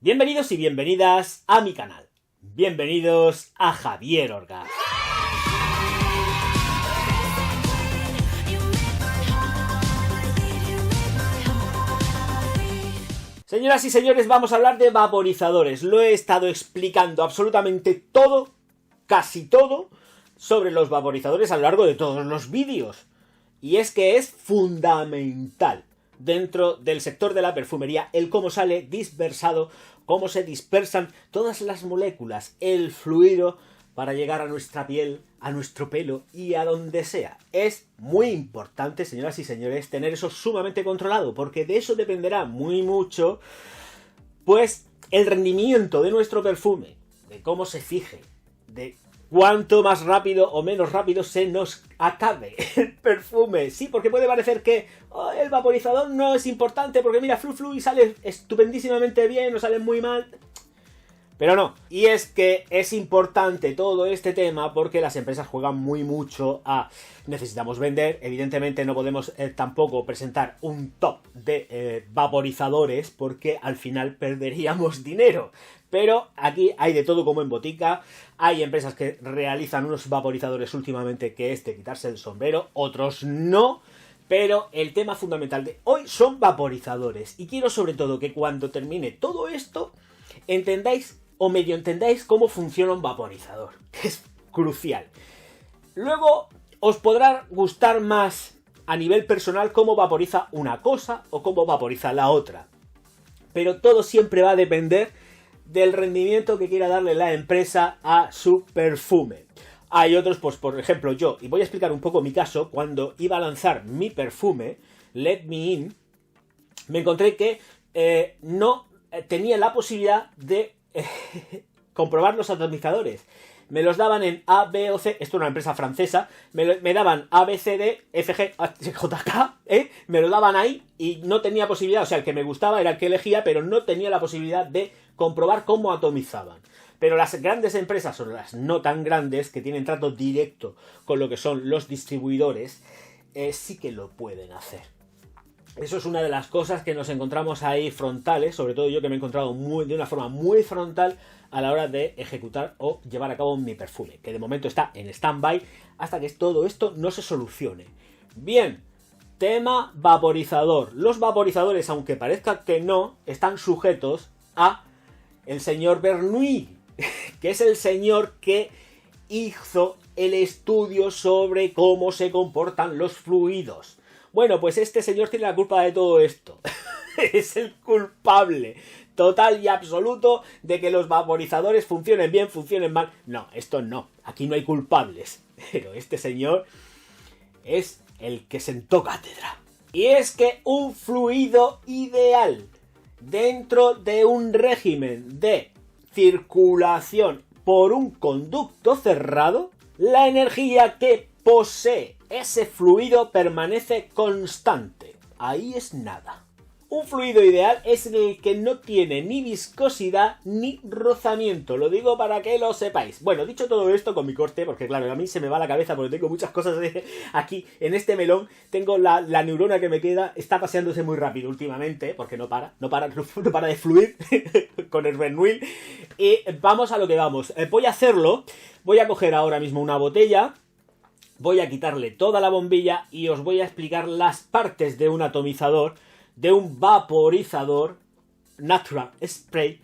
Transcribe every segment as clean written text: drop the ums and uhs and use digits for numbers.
Bienvenidos y bienvenidas a mi canal. Bienvenidos a Javier Orgaz. Señoras y señores, vamos a hablar de vaporizadores. Lo he estado explicando absolutamente todo, casi todo, sobre los vaporizadores a lo largo de todos los vídeos. Y es que es fundamental dentro del sector de la perfumería el cómo sale dispersado, cómo se dispersan todas las moléculas, el fluido para llegar a nuestra piel, a nuestro pelo y a donde sea. Es muy importante, señoras y señores, tener eso sumamente controlado, porque de eso dependerá muy mucho, pues, el rendimiento de nuestro perfume, de cómo se fije, de cuánto más rápido o menos rápido se nos acabe el perfume. Sí, porque puede parecer que el vaporizador no es importante porque mira, flu y sale estupendísimamente bien o sale muy mal. Pero no. Y es que es importante todo este tema porque las empresas juegan muy mucho a... Necesitamos vender. Evidentemente no podemos tampoco presentar un top de vaporizadores porque al final perderíamos dinero. Pero aquí hay de todo como en botica. Hay empresas que realizan unos vaporizadores últimamente que es de quitarse el sombrero. Otros no. Pero el tema fundamental de hoy son vaporizadores. Y quiero sobre todo que cuando termine todo esto entendáis o medio entendáis cómo funciona un vaporizador. Que es crucial. Luego os podrá gustar más a nivel personal cómo vaporiza una cosa o cómo vaporiza la otra. Pero todo siempre va a depender del rendimiento que quiera darle la empresa a su perfume. Hay otros, pues por ejemplo yo, y voy a explicar un poco mi caso, cuando iba a lanzar mi perfume, Let Me In, me encontré que no tenía la posibilidad de comprobar los atomizadores. Me los daban en A, B o C, esto es una empresa francesa, me daban A, B, C, D, F, G, H, J, K, me lo daban ahí y no tenía posibilidad, o sea, el que me gustaba era el que elegía, pero no tenía la posibilidad de comprobar cómo atomizaban. Pero las grandes empresas, o las no tan grandes, que tienen trato directo con lo que son los distribuidores, sí que lo pueden hacer. Eso es una de las cosas que nos encontramos ahí frontales, sobre todo yo que me he encontrado de una forma muy frontal a la hora de ejecutar o llevar a cabo mi perfume, que de momento está en stand-by hasta que todo esto no se solucione. Bien, tema vaporizador. Los vaporizadores, aunque parezca que no, están sujetos a el señor Bernoulli, que es el señor que hizo el estudio sobre cómo se comportan los fluidos. Bueno, pues este señor tiene la culpa de todo esto. Es el culpable total y absoluto de que los vaporizadores funcionen bien, funcionen mal. No, esto no. Aquí no hay culpables. Pero este señor es el que sentó cátedra. Y es que un fluido ideal dentro de un régimen de circulación por un conducto cerrado, la energía que posee ese fluido permanece constante. Ahí es nada. Un fluido ideal es el que no tiene ni viscosidad ni rozamiento. Lo digo para que lo sepáis. Bueno, dicho todo esto con mi corte, porque claro, a mí se me va la cabeza porque tengo muchas cosas aquí en este melón. Tengo la neurona que me queda, está paseándose muy rápido últimamente, porque no para de fluir con el Bernoulli. Y vamos a lo que vamos. Voy a hacerlo. Voy a coger ahora mismo una botella. Voy a quitarle toda la bombilla y os voy a explicar las partes de un atomizador, de un vaporizador Natural Spray,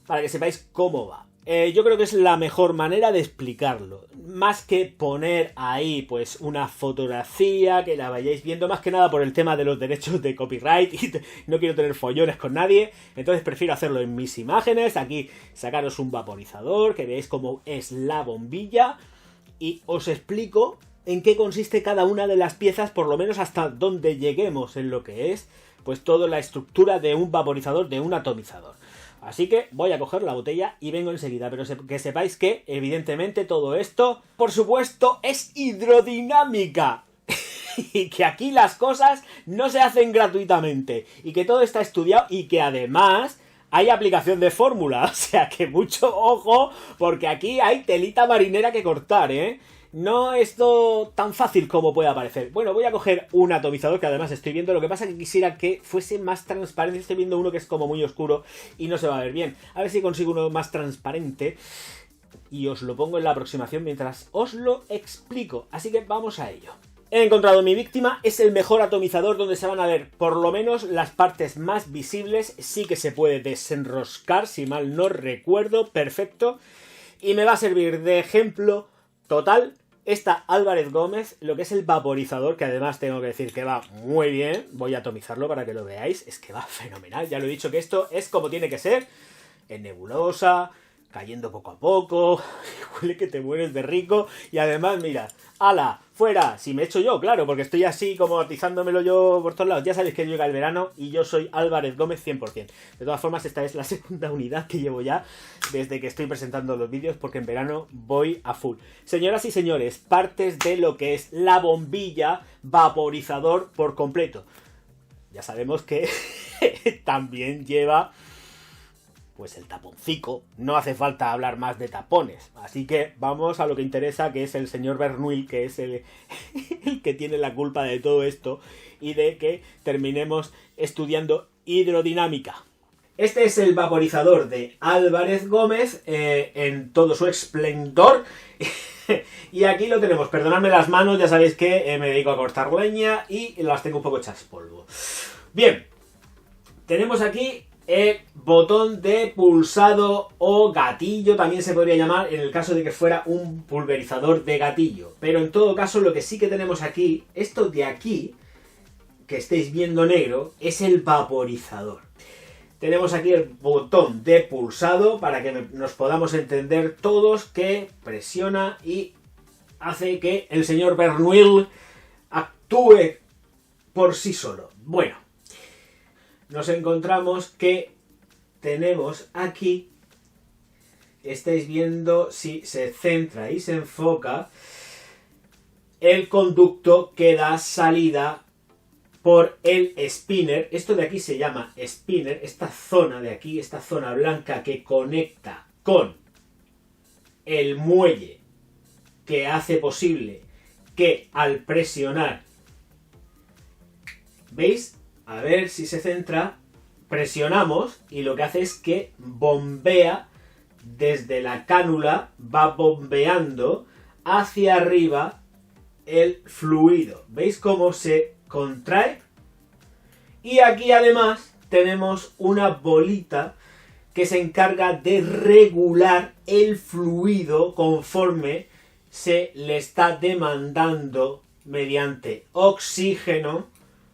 para que sepáis cómo va. Yo creo que es la mejor manera de explicarlo, más que poner ahí pues una fotografía que la vayáis viendo, más que nada por el tema de los derechos de copyright y no quiero tener follones con nadie, entonces prefiero hacerlo en mis imágenes. Aquí sacaros un vaporizador, que veáis cómo es la bombilla y os explico en qué consiste cada una de las piezas, por lo menos hasta donde lleguemos en lo que es pues toda la estructura de un vaporizador, de un atomizador. Así que voy a coger la botella y vengo enseguida, pero que sepáis que evidentemente todo esto, por supuesto, es hidrodinámica. Y que aquí las cosas no se hacen gratuitamente. Y que todo está estudiado y que además hay aplicación de fórmula. O sea que mucho ojo, porque aquí hay telita marinera que cortar, ¿eh? No es todo tan fácil como puede parecer. Bueno, voy a coger un atomizador que además estoy viendo. Lo que pasa es que quisiera que fuese más transparente. Estoy viendo uno que es como muy oscuro y no se va a ver bien. A ver si consigo uno más transparente. Y os lo pongo en la aproximación mientras os lo explico. Así que vamos a ello. He encontrado mi víctima. Es el mejor atomizador donde se van a ver por lo menos las partes más visibles. Sí que se puede desenroscar, si mal no recuerdo. Perfecto. Y me va a servir de ejemplo total esta Álvarez Gómez, lo que es el vaporizador, que además tengo que decir que va muy bien. Voy a atomizarlo para que lo veáis. Es que va fenomenal. Ya lo he dicho que esto es como tiene que ser. En nebulosa, cayendo poco a poco. Huele que te mueres de rico. Y además, mira, ¡hala! ¡Fuera! Si me echo yo, claro, porque estoy así como atizándomelo yo por todos lados. Ya sabéis que llega el verano y yo soy Álvarez Gómez 100%. De todas formas, esta es la segunda unidad que llevo ya desde que estoy presentando los vídeos, porque en verano voy a full. Señoras y señores, partes de lo que es la bombilla vaporizador por completo. Ya sabemos que también lleva pues el taponcico. No hace falta hablar más de tapones. Así que vamos a lo que interesa, que es el señor Bernoulli, que es el que tiene la culpa de todo esto y de que terminemos estudiando hidrodinámica. Este es el vaporizador de Álvarez Gómez en todo su esplendor. Y aquí lo tenemos. Perdonadme las manos, ya sabéis que me dedico a cortar leña y las tengo un poco hechas polvo. Bien, tenemos aquí el botón de pulsado o gatillo, también se podría llamar en el caso de que fuera un pulverizador de gatillo. Pero en todo caso, lo que sí que tenemos aquí, esto de aquí, que estáis viendo negro, es el vaporizador. Tenemos aquí el botón de pulsado para que nos podamos entender todos, que presiona y hace que el señor Bernoulli actúe por sí solo. Bueno, nos encontramos que tenemos aquí, estáis viendo, si se centra y se enfoca, el conducto que da salida por el spinner. Esto de aquí se llama spinner, esta zona de aquí, esta zona blanca que conecta con el muelle, que hace posible que al presionar, ¿veis? A ver si se centra, presionamos y lo que hace es que bombea desde la cánula, va bombeando hacia arriba el fluido. ¿Veis cómo se contrae? Y aquí además tenemos una bolita que se encarga de regular el fluido conforme se le está demandando mediante oxígeno,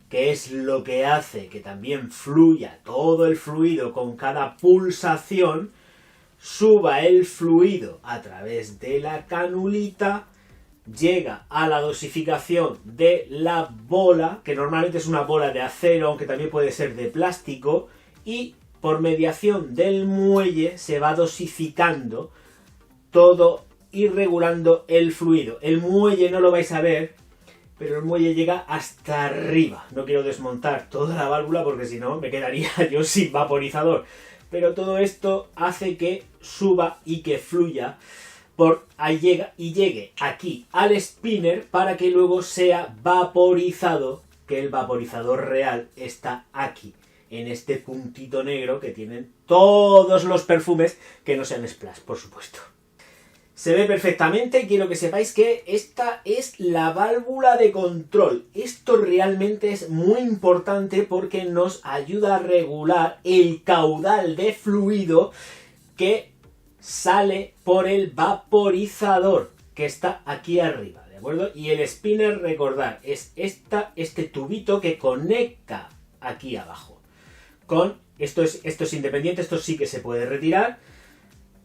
que es lo que hace que también fluya todo el fluido con cada pulsación, suba el fluido a través de la canulita, llega a la dosificación de la bola, que normalmente es una bola de acero, aunque también puede ser de plástico, y por mediación del muelle se va dosificando todo y regulando el fluido. El muelle no lo vais a ver, pero el muelle llega hasta arriba. No quiero desmontar toda la válvula porque si no me quedaría yo sin vaporizador. Pero todo esto hace que suba y que fluya por ahí y llegue aquí al spinner para que luego sea vaporizado, que el vaporizador real está aquí, en este puntito negro que tienen todos los perfumes que no sean Splash, por supuesto. Se ve perfectamente y quiero que sepáis que esta es la válvula de control. Esto realmente es muy importante porque nos ayuda a regular el caudal de fluido que sale por el vaporizador, que está aquí arriba, ¿de acuerdo? Y el spinner, recordad, es este tubito que conecta aquí abajo. Esto es independiente, esto sí que se puede retirar.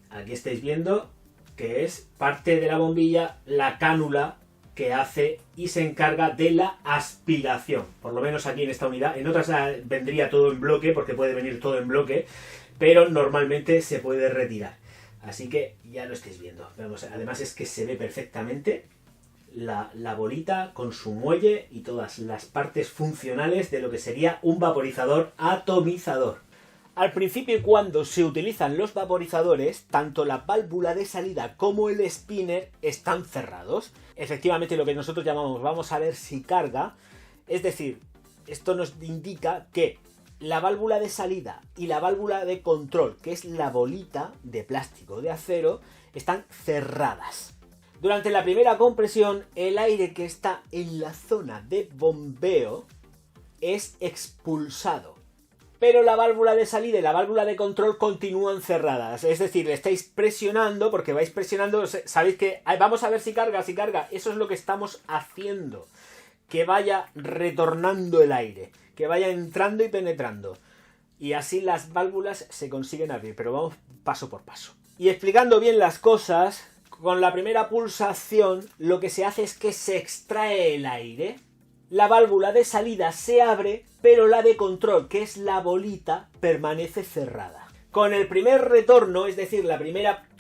Aquí estáis viendo que es parte de la bombilla, la cánula que hace y se encarga de la aspiración. Por lo menos aquí en esta unidad. En otras vendría todo en bloque, porque puede venir todo en bloque, pero normalmente se puede retirar. Así que ya lo estáis viendo. Vamos, además es que se ve perfectamente la bolita con su muelle y todas las partes funcionales de lo que sería un vaporizador atomizador. Al principio, y cuando se utilizan los vaporizadores, tanto la válvula de salida como el spinner están cerrados. Efectivamente, lo que nosotros llamamos vamos a ver si carga, es decir, esto nos indica que la válvula de salida y la válvula de control, que es la bolita de plástico de acero, están cerradas. Durante la primera compresión, el aire que está en la zona de bombeo es expulsado. Pero la válvula de salida y la válvula de control continúan cerradas. Es decir, le estáis presionando, porque vais presionando, sabéis que vamos a ver si carga, si carga. Eso es lo que estamos haciendo. Que vaya retornando el aire, que vaya entrando y penetrando. Y así las válvulas se consiguen abrir, pero vamos paso por paso. Y explicando bien las cosas, con la primera pulsación lo que se hace es que se extrae el aire. La válvula de salida se abre, pero la de control, que es la bolita, permanece cerrada. Con el primer retorno, es decir,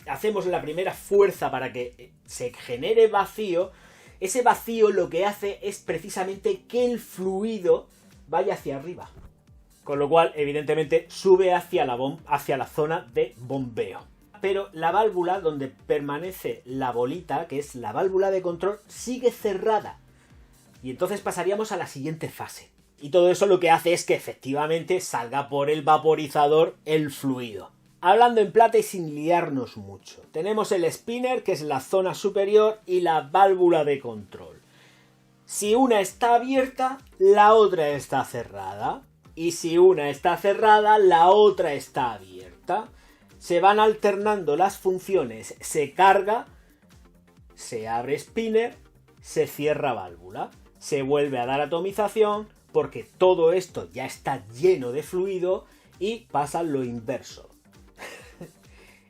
hacemos la primera fuerza para que se genere vacío. Ese vacío lo que hace es precisamente que el fluido vaya hacia arriba. Con lo cual, evidentemente, sube hacia la zona de bombeo. Pero la válvula donde permanece la bolita, que es la válvula de control, sigue cerrada. Y entonces pasaríamos a la siguiente fase. Y todo eso lo que hace es que efectivamente salga por el vaporizador el fluido. Hablando en plata y sin liarnos mucho. Tenemos el spinner, que es la zona superior, y la válvula de control. Si una está abierta, la otra está cerrada. Y si una está cerrada, la otra está abierta. Se van alternando las funciones. Se carga, se abre spinner, se cierra válvula. Se vuelve a dar atomización porque todo esto ya está lleno de fluido y pasa lo inverso.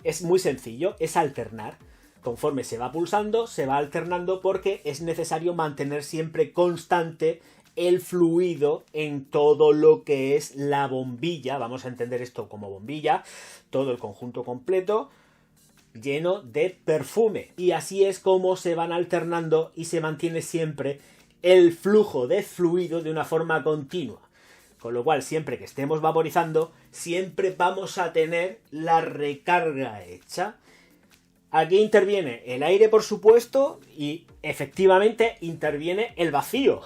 Es muy sencillo, es alternar. Conforme se va pulsando, se va alternando porque es necesario mantener siempre constante el fluido en todo lo que es la bombilla. Vamos a entender esto como bombilla, todo el conjunto completo lleno de perfume. Y así es como se van alternando y se mantiene siempre el flujo de fluido de una forma continua. Con lo cual, siempre que estemos vaporizando, siempre vamos a tener la recarga hecha. Aquí interviene el aire, por supuesto, y efectivamente interviene el vacío.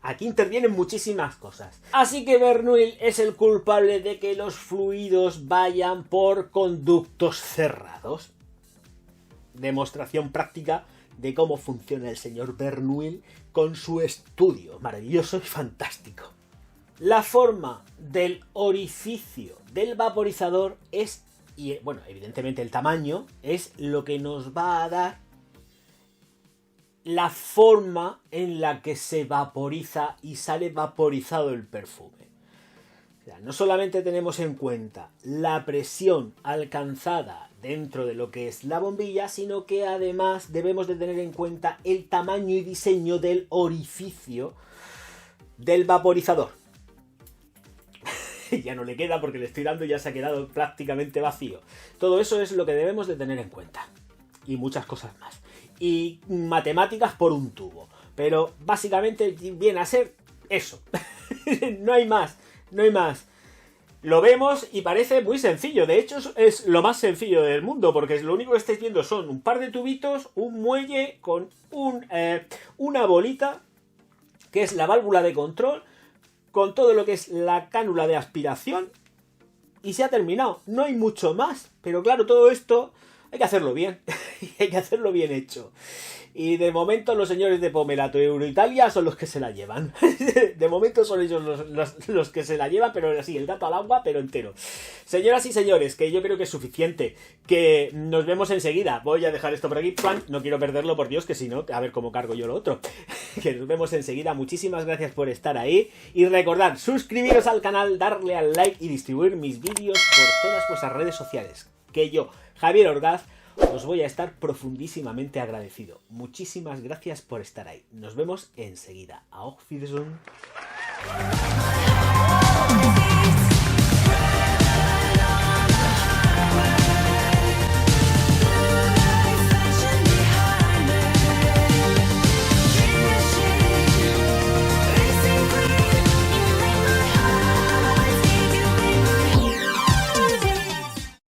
Aquí intervienen muchísimas cosas. Así que Bernoulli es el culpable de que los fluidos vayan por conductos cerrados. Demostración práctica de cómo funciona el señor Bernoulli con su estudio maravilloso y fantástico. La forma del orificio del vaporizador es, y bueno, evidentemente el tamaño, es lo que nos va a dar la forma en la que se vaporiza y sale vaporizado el perfume. O sea, no solamente tenemos en cuenta la presión alcanzada dentro de lo que es la bombilla, sino que además debemos de tener en cuenta el tamaño y diseño del orificio del vaporizador. Ya no le queda porque le estoy dando y ya se ha quedado prácticamente vacío. Todo eso es lo que debemos de tener en cuenta. Y muchas cosas más. Y matemáticas por un tubo. Pero básicamente viene a ser eso. No hay más. No hay más. Lo vemos y parece muy sencillo. De hecho, es lo más sencillo del mundo. Porque lo único que estáis viendo son un par de tubitos, un muelle con una bolita, que es la válvula de control, con todo lo que es la cánula de aspiración. Y se ha terminado. No hay mucho más. Pero claro, todo esto hay que hacerlo bien. Hay que hacerlo bien hecho. Y de momento los señores de Pomelato y Euroitalia son los que se la llevan. De momento son ellos los que se la llevan, pero así, el gato al agua, pero entero. Señoras y señores, que yo creo que es suficiente. Que nos vemos enseguida. Voy a dejar esto por aquí. No quiero perderlo, por Dios, que si no, a ver cómo cargo yo lo otro. Que nos vemos enseguida. Muchísimas gracias por estar ahí. Y recordad, suscribiros al canal, darle al like y distribuir mis vídeos por todas vuestras redes sociales. Que yo, Javier Orgaz, os voy a estar profundísimamente agradecido. Muchísimas gracias por estar ahí. Nos vemos enseguida. Auf Wiedersehen.